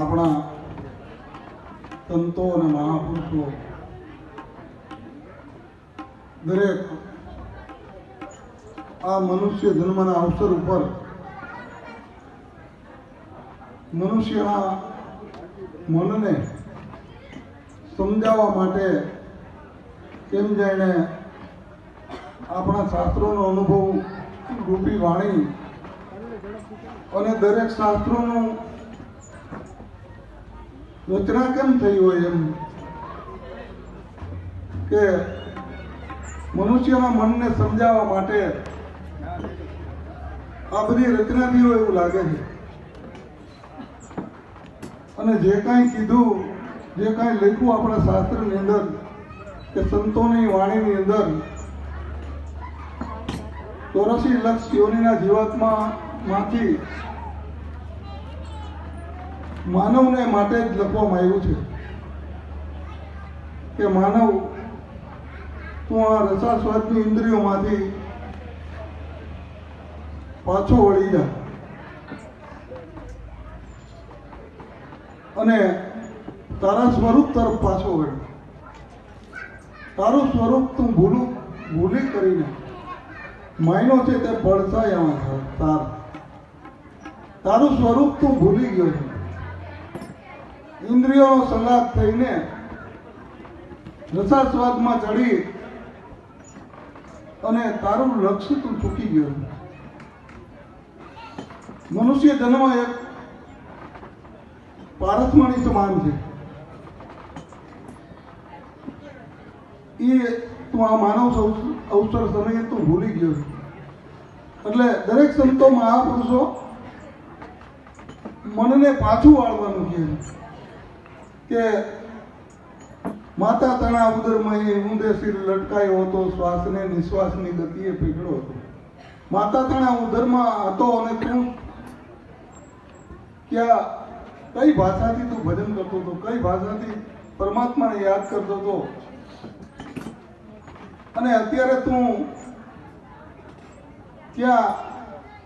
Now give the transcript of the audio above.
આપણા સંતો અને મહાપુરુષો દરેક આ મનુષ્ય જન્મના અવસર ઉપર મનુષ્યના મનને સમજાવવા માટે કેમ જાણે આપણા શાસ્ત્રોનો અનુભવ રૂપી વાણી અને દરેક શાસ્ત્રોનું રચના કેમ થઈ હોય એમ કે મનુષ્યના મનને સમજાવવા માટે આ બધી રચના થઈ હોય એવું લાગે છે. અને જે કાંઈ કીધું, જે કાંઈ લખ્યું આપણા શાસ્ત્રની અંદર કે સંતોની વાણીની અંદર 84 લક્ષ યોનિના જીવાત્મામાંથી માનવને માટે જ લખવામાં આવ્યું છે કે માનવ તું આ રસાસ્વાદની ઇન્દ્રિયોમાંથી પાછો વળી જા અને તારા સ્વરૂપ તરફ પાછો વળ. તારું સ્વરૂપ તું ભૂલી કરીને માયનો છે તે પડછાયામાં તારું સ્વરૂપ તું ભૂલી ગયો છે. ઇન્દ્રિયોનો સંલાપ થઈને રસાસ્વાદમાં ચડી અને તારું લક્ષ્ય તું ચૂકી ગયો. મનુષ્ય જન્મ એક પારસમણી સમાન છે. એ તું આ માનવ અવસર સમયે તું ભૂલી ગયો. એટલે દરેક સંતો મહાપુરુષો મનને પાછું વાળવાનું કે માતા તણા ઉદરમાં ઊંધે સિર લટકાયો હતો, શ્વાસને નિશ્વાસની ગતિએ પીગળો હતો. માતા તણા ઉદરમાં હતો અને તું ક્યાં કઈ ભાષાથી તું ભજન કરતો હતો, કઈ ભાષાથી પરમાત્માને યાદ કરતો હતો. અને અત્યારે તું ક્યાં